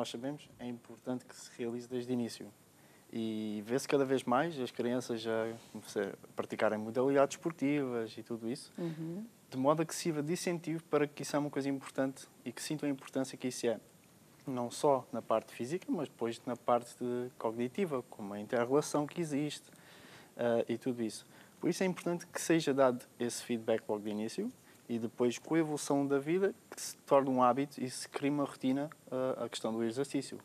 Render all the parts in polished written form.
nós sabemos, é importante que se realize desde o início. E vê-se cada vez mais as crianças já praticarem modalidades esportivas e tudo isso, de modo a que sirva de incentivo para que isso é uma coisa importante e que sintam a importância que isso é. Não só na parte física, mas depois na parte cognitiva, como a inter-relação que existe e tudo isso. Por isso é importante que seja dado esse feedback logo de início e depois, com a evolução da vida, que se torne um hábito e se crie uma rotina a questão do exercício.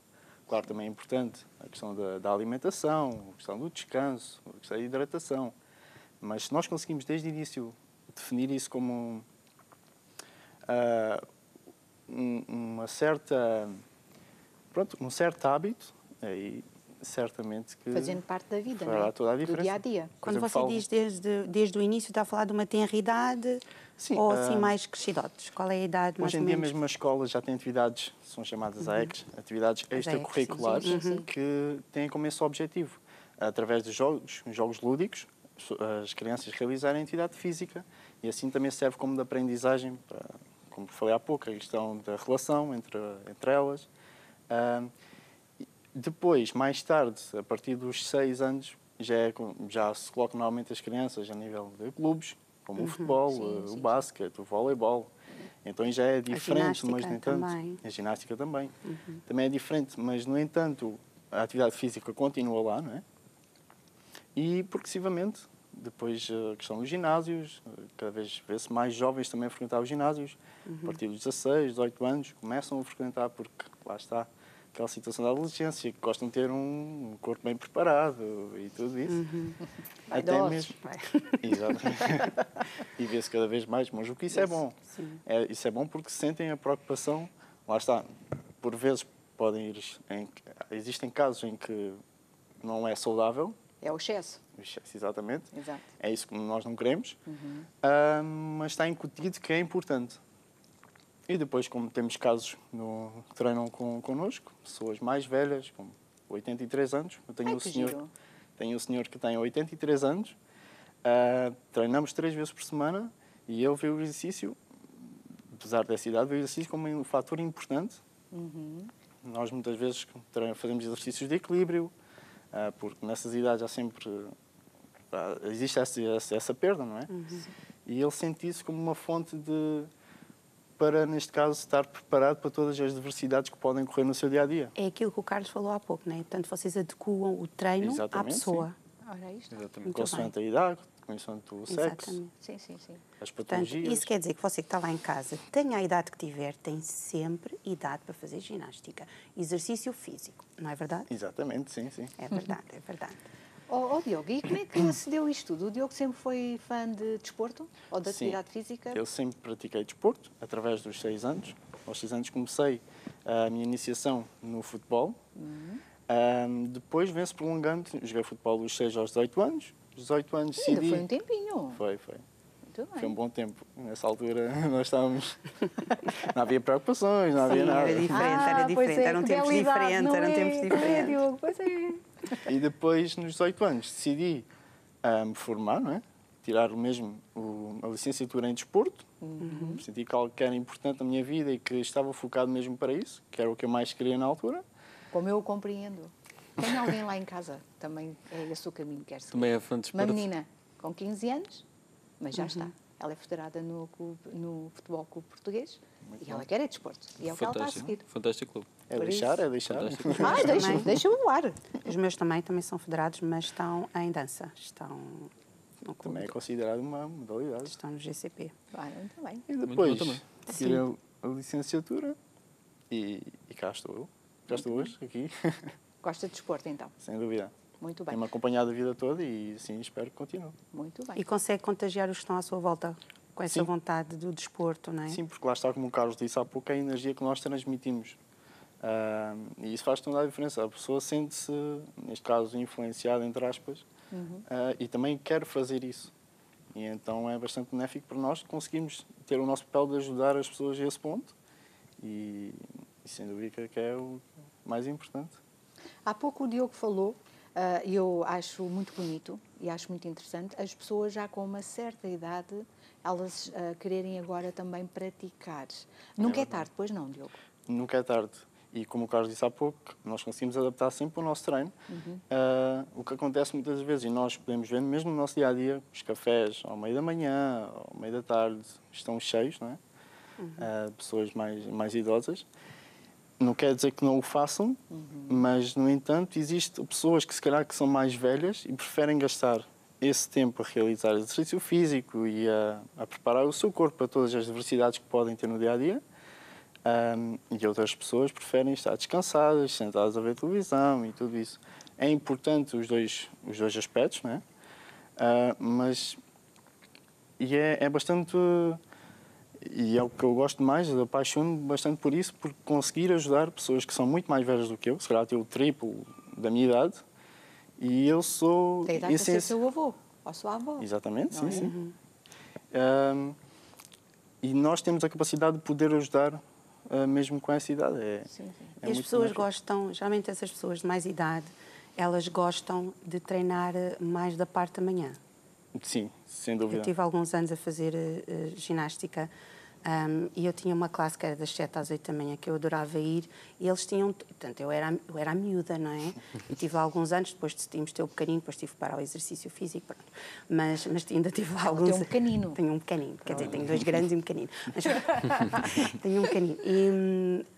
Claro, também é importante a questão da alimentação, a questão do descanso, a questão da hidratação. Mas se nós conseguimos desde o início definir isso como um certo hábito, aí certamente que fazendo parte da vida, fará não é? toda a diferença. Do dia a dia. Quando você diz desde o início, está a falar de uma tenra idade, sim, ou assim mais crescidotes? Qual é a idade mais hoje ou em dia menos? mesmo as escolas já têm atividades, são chamadas AECs, atividades extracurriculares, que têm como esse objetivo, através de jogos lúdicos, as crianças realizarem atividade física e assim também serve como de aprendizagem, para, como falei há pouco, a questão da relação entre elas. Depois, mais tarde, a partir dos 6 anos, já se coloca normalmente as crianças a nível de clubes, como o futebol, o basquete, o voleibol. Então já é diferente, mas no entanto... A ginástica também. Também é diferente, mas no entanto a atividade física continua lá, não é? E progressivamente, depois a questão dos ginásios, cada vez vê-se mais jovens também a frequentar os ginásios, a partir dos 16, 18 anos, começam a frequentar porque lá está aquela situação da adolescência, que gostam de ter um corpo bem preparado e tudo isso. Até mesmo. Exatamente. E vê-se cada vez mais, mas o que isso é bom. Isso é bom porque sentem a preocupação, lá está, por vezes existem casos em que não é saudável. É o excesso. O excesso, exatamente. Exato. É isso que nós não queremos, mas está incutido que é importante. E depois, como temos casos que treinam connosco, pessoas mais velhas, com 83 anos, eu tenho um senhor que tem 83 anos, treinamos 3 vezes por semana e ele vê o exercício, apesar dessa idade, vê o exercício como um fator importante. Nós muitas vezes fazemos exercícios de equilíbrio, porque nessas idades há sempre... existe essa perda, não é? E ele sente isso como uma fonte para, neste caso, estar preparado para todas as diversidades que podem ocorrer no seu dia-a-dia. É aquilo que o Carlos falou há pouco, não é? Portanto, vocês adequam o treino à pessoa. Ora, isto. Exatamente. Consoante a idade, consoante o sexo, sim. as patologias. Portanto, isso quer dizer que você que está lá em casa, tenha a idade que tiver, tem sempre idade para fazer ginástica. Exercício físico, não é verdade? Exatamente, sim. É verdade, é verdade. Diogo, e como é que se deu isto tudo? O Diogo sempre foi fã de desporto ou de atividade física? Eu sempre pratiquei desporto, através dos 6 anos. Aos 6 anos comecei a minha iniciação no futebol. Depois vem-se prolongando, joguei futebol dos 6 aos 18 anos. Dos 18 anos decidi... Ainda foi um tempinho. Foi. Muito bem. Foi um bom tempo. Nessa altura nós estávamos... Não havia preocupações, não havia nada. Era diferente, eram tempos diferentes. Diogo, pois é. E depois, nos 18 anos, decidi me formar, não é? Tirar a licenciatura em desporto. Senti que algo que era importante na minha vida e que estava focado mesmo para isso, que era o que eu mais queria na altura. Como eu compreendo. Tem alguém lá em casa? Também é esse o caminho que quer seguir. Também é fã de desporto. Uma menina com 15 anos, mas já está. Ela é federada no Futebol Clube Português e ela quer desporto. E é o que ela está a seguir. Fantástico clube. É deixar. Deixa voar. Os meus também são federados, mas estão em dança. Estão no clube. Também é considerado uma modalidade. Estão no GCP. Muito bem. E depois tirei a licenciatura e cá estou eu. Já estou hoje aqui. Gosta de desporto, então? Sem dúvida. Muito bem. Tem-me acompanhado a vida toda e sim, espero que continue. Muito bem. E consegue contagiar os que estão à sua volta com essa vontade do desporto, não é? Sim, porque lá está, como o Carlos disse há pouco, é a energia que nós transmitimos. E isso faz toda a diferença. A pessoa sente-se, neste caso, influenciada, entre aspas, e também quer fazer isso. E então é bastante benéfico para nós conseguirmos ter o nosso papel de ajudar as pessoas a esse ponto e sem dúvida que é o mais importante. Há pouco o Diogo falou, e eu acho muito bonito e acho muito interessante, as pessoas já com uma certa idade, elas quererem agora também praticar. Nunca é tarde, pois não, Diogo? Nunca é tarde. E como o Carlos disse há pouco, nós conseguimos adaptar sempre o nosso treino. O que acontece muitas vezes, e nós podemos ver mesmo no nosso dia-a-dia, os cafés ao meio da manhã, ao meio da tarde, estão cheios, não é? Pessoas mais idosas. Não quer dizer que não o façam, mas, no entanto, existem pessoas que se calhar que são mais velhas e preferem gastar esse tempo a realizar exercício físico e a preparar o seu corpo para todas as adversidades que podem ter no dia-a-dia. E outras pessoas preferem estar descansadas, sentadas a ver televisão e tudo isso. É importante os dois aspectos, não é? Mas é bastante... E é o que eu gosto mais, eu apaixono-me bastante por isso, por conseguir ajudar pessoas que são muito mais velhas do que eu, se calhar ter o triplo da minha idade, e eu sou... Da idade de ser seu avô, ou sua avó. Exatamente, sim. E nós temos a capacidade de poder ajudar mesmo com essa idade. E as pessoas gostam, geralmente essas pessoas de mais idade, elas gostam de treinar mais da parte da manhã. Sim, sem dúvida. Eu tive alguns anos a fazer ginástica e eu tinha uma classe que era das 7 às 8 da manhã, que eu adorava ir, e eles tinham... Portanto, eu era a miúda, não é? E tive lá alguns anos, depois tínhamos ter o pequenino, depois tive para o exercício físico, pronto. Mas ainda tive lá alguns... Tem um pequenino. Tenho um pequenino, quer dizer, tenho 2 grandes e um pequenino. Mas, tenho um pequenino.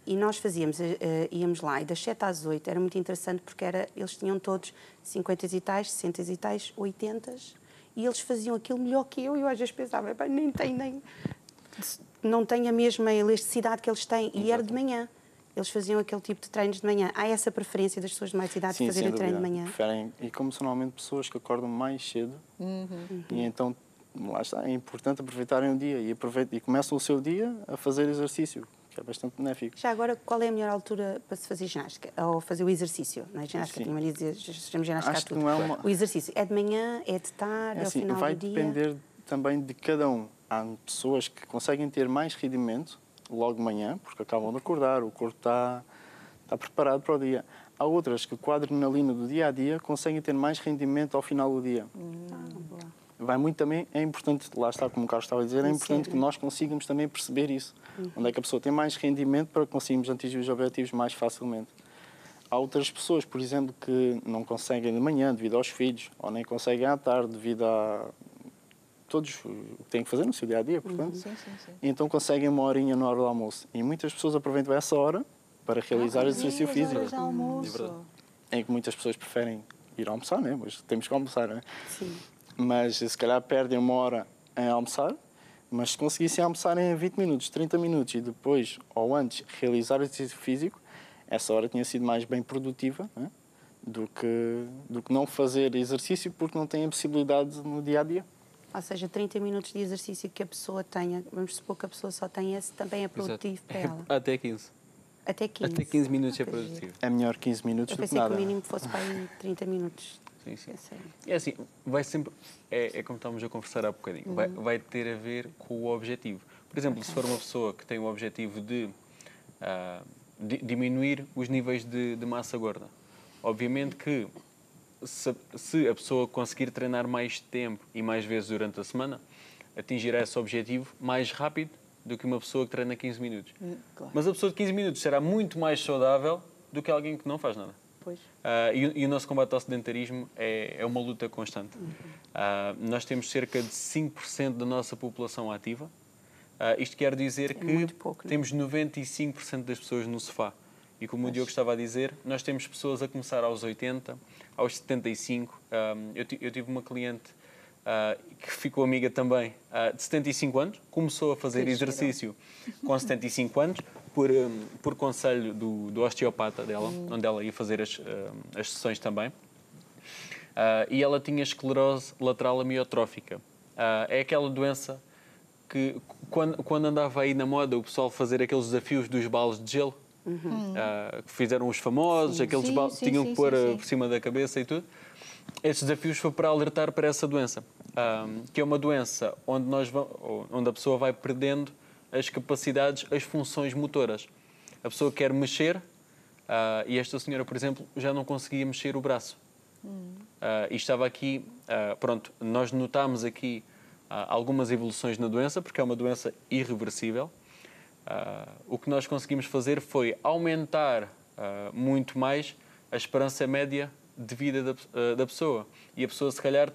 E nós fazíamos, íamos lá, e das 7 às 8 era muito interessante, porque eles tinham todos 50 e tais, 60 e tais, 80, e eles faziam aquilo melhor que eu, e eu às vezes pensava, não tem a mesma elasticidade que eles têm. Exato. E era de manhã. Eles faziam aquele tipo de treinos de manhã. Há essa preferência das pessoas de mais idade de fazerem treino de manhã? Preferem, e como são normalmente pessoas que acordam mais cedo, e então, lá está, é importante aproveitarem o dia e começam o seu dia a fazer exercício, que é bastante benéfico. Já agora, qual é a melhor altura para se fazer ginástica? Ou fazer o exercício? Não é ginástica, tinha mania de dizer, chamamos ginástica a tudo. O exercício é de manhã, é de tarde, é ao final do dia? Vai depender também de cada um. Há pessoas que conseguem ter mais rendimento logo de manhã, porque acabam de acordar, o corpo está preparado para o dia. Há outras que, com a adrenalina do dia-a-dia, conseguem ter mais rendimento ao final do dia. Boa. Vai muito também, é importante, lá está, como o Carlos estava a dizer, é importante que nós consigamos também perceber isso. Onde é que a pessoa tem mais rendimento para conseguirmos atingir os objetivos mais facilmente. Há outras pessoas, por exemplo, que não conseguem de manhã devido aos filhos, ou nem conseguem à tarde devido a todos o que têm que fazer no seu dia-a-dia, portanto. Sim. Então conseguem uma horinha na hora do almoço. E muitas pessoas aproveitam essa hora para realizar exercício físico. Horas de almoço. Em que muitas pessoas preferem ir almoçar, né? Mas temos que almoçar, né? Sim. Mas se calhar perdem uma hora em almoçar, mas se conseguissem almoçar em 20 minutos, 30 minutos e depois ou antes realizar exercício físico, essa hora tinha sido mais bem produtiva, né? do que não fazer exercício porque não tem a possibilidade no dia-a-dia. Ou seja, 30 minutos de exercício que a pessoa tenha, vamos supor que a pessoa só tem esse, também é produtivo para ela. Até 15. Até 15. Até 15 minutos é produtivo. É melhor 15 minutos Eu do que pensei nada. que o mínimo fosse para aí 30 minutos. Sim. É assim, vai sempre... É como estávamos a conversar há bocadinho. Vai ter a ver com o objetivo. Por exemplo, se for uma pessoa que tem o objetivo de diminuir os níveis de massa gorda, obviamente que se a pessoa conseguir treinar mais tempo e mais vezes durante a semana, atingirá esse objetivo mais rápido do que uma pessoa que treina 15 minutos. Claro. Mas a pessoa de 15 minutos será muito mais saudável do que alguém que não faz nada. Pois. E o nosso combate ao sedentarismo é uma luta constante. Nós temos cerca de 5% da nossa população ativa. Isto quer dizer que pouco, temos 95% das pessoas no sofá. E como o Diogo estava a dizer, nós temos pessoas a começar aos 80, aos 75. Eu tive uma cliente que ficou amiga também, de 75 anos, começou a fazer exercício com 75 anos, por conselho do osteopata dela, onde ela ia fazer as sessões também. E ela tinha esclerose lateral amiotrófica. É aquela doença que, quando andava aí na moda, o pessoal fazer aqueles desafios dos balos de gelo, que fizeram os famosos, aqueles balos que tinham que pôr por cima da cabeça e tudo. Estes desafios foi para alertar para essa doença, que é uma doença onde a pessoa vai perdendo as capacidades, as funções motoras. A pessoa quer mexer e esta senhora, por exemplo, já não conseguia mexer o braço. E estava aqui, pronto, nós notámos aqui algumas evoluções na doença, porque é uma doença irreversível, o que nós conseguimos fazer foi aumentar muito mais a esperança média de vida da pessoa. E a pessoa, se calhar,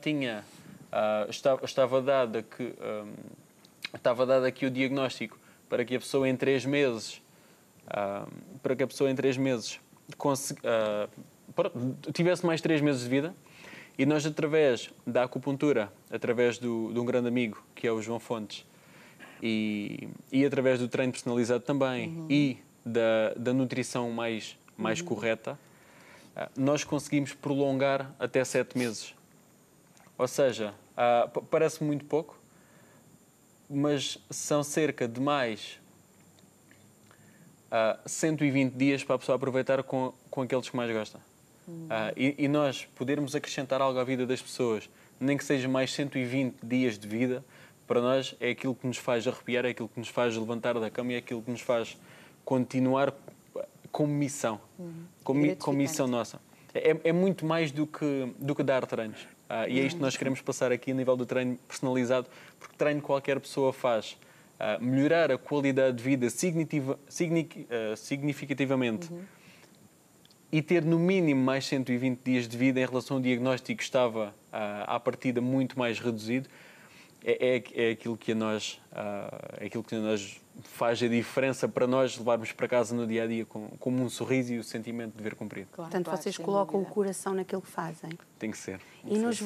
estava dado aqui o diagnóstico para que a pessoa em 3 meses, tivesse mais 3 meses de vida. E nós, através da acupuntura, através de um grande amigo, que é o João Fontes, e através do treino personalizado também, e da nutrição mais correta, nós conseguimos prolongar até 7 meses. Ou seja, parece muito pouco, mas são cerca de mais 120 dias para a pessoa aproveitar com aqueles que mais gosta. E nós podermos acrescentar algo à vida das pessoas, nem que seja mais 120 dias de vida, para nós é aquilo que nos faz arrepiar, é aquilo que nos faz levantar da cama e é aquilo que nos faz continuar como missão, como missão nossa. É muito mais do que dar treinos. E é isto que nós queremos passar aqui a nível do treino personalizado, porque treino qualquer pessoa faz. Melhorar a qualidade de vida significativamente e ter no mínimo mais 120 dias de vida em relação ao diagnóstico que estava à partida muito mais reduzido, é aquilo que a nós faz a diferença para nós levarmos para casa no dia a dia como um sorriso e o sentimento de dever cumprido. Claro, Portanto, vocês colocam o coração naquilo que fazem. Tem que ser. E nos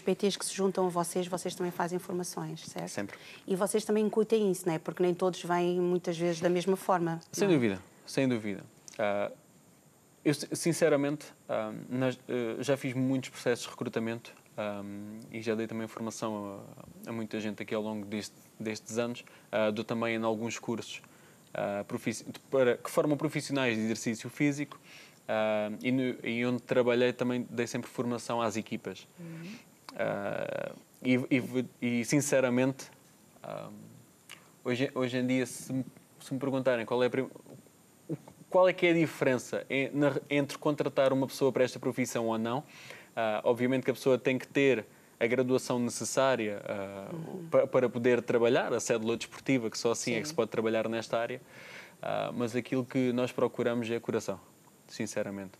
PTs que se juntam a vocês também fazem formações, certo? Sempre. E vocês também incutem isso, não é? Porque nem todos vêm muitas vezes da mesma forma. Sem dúvida, sem dúvida. Eu, sinceramente, já fiz muitos processos de recrutamento e já dei também formação a muita gente aqui ao longo destes anos. Dou também em alguns cursos que formam profissionais de exercício físico e onde trabalhei também dei sempre formação às equipas. E sinceramente, hoje em dia, se me perguntarem qual é que é a diferença entre contratar uma pessoa para esta profissão ou não, obviamente que a pessoa tem que ter a graduação necessária para poder trabalhar, a cédula desportiva, que só assim é que se pode trabalhar nesta área, mas aquilo que nós procuramos é coração, sinceramente.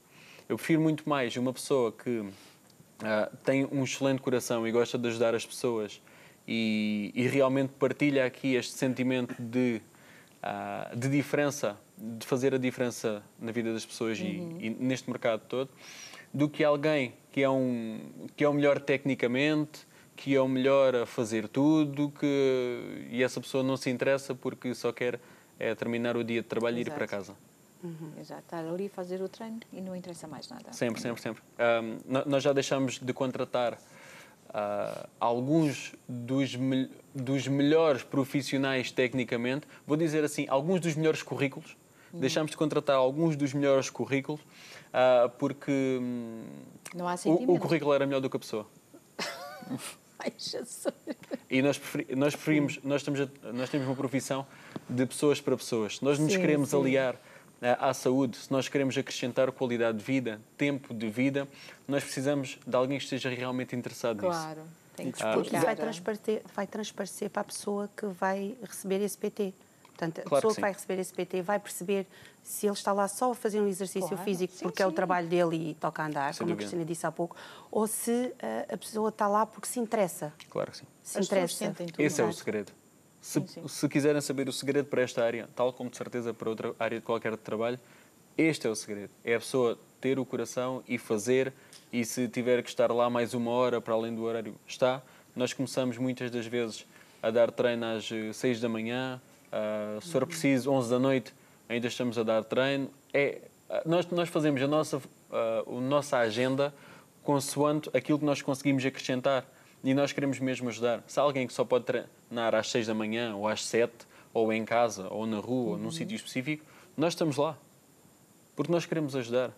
Eu prefiro muito mais uma pessoa que tem um excelente coração e gosta de ajudar as pessoas e realmente partilha aqui este sentimento de diferença, de fazer a diferença na vida das pessoas e neste mercado todo, do que alguém que é o melhor tecnicamente, que é o melhor a fazer tudo, e essa pessoa não se interessa porque só quer terminar o dia de trabalho e ir para casa. Exato, estar ali a fazer o treino e não interessa mais nada. Sempre. Nós já deixamos de contratar alguns dos melhores profissionais tecnicamente, vou dizer assim, alguns dos melhores currículos. Deixamos de contratar alguns dos melhores currículos porque não há o currículo era melhor do que a pessoa. Ai, Jesus. E nós preferimos, nós temos uma profissão de pessoas para pessoas. Se nós nos queremos aliar à saúde, se nós queremos acrescentar qualidade de vida, tempo de vida, nós precisamos de alguém que esteja realmente interessado nisso. Claro, tem que Porque explicar. vai transparecer para a pessoa que vai receber esse PT. Portanto, a Claro pessoa que que vai receber esse PT vai perceber se ele está lá só a fazer um exercício físico porque é o trabalho dele e toca a andar, como a Cristina disse há pouco, ou se a pessoa está lá porque se interessa. Claro que sim. As pessoas sentem tudo. Esse é o segredo. Se quiserem saber o segredo para esta área, tal como de certeza para outra área de qualquer trabalho, este é o segredo. É a pessoa ter o coração e fazer, e se tiver que estar lá mais 1 hora para além do horário, está. Nós começamos muitas das vezes a dar treino às 6 da manhã, se for preciso 11 da noite, ainda estamos a dar treino. Nós fazemos a nossa agenda consoante aquilo que nós conseguimos acrescentar. E nós queremos mesmo ajudar. Se há alguém que só pode treinar às 6 da manhã, ou às 7, ou em casa, ou na rua, ou num sítio específico, nós estamos lá. Porque nós queremos ajudar.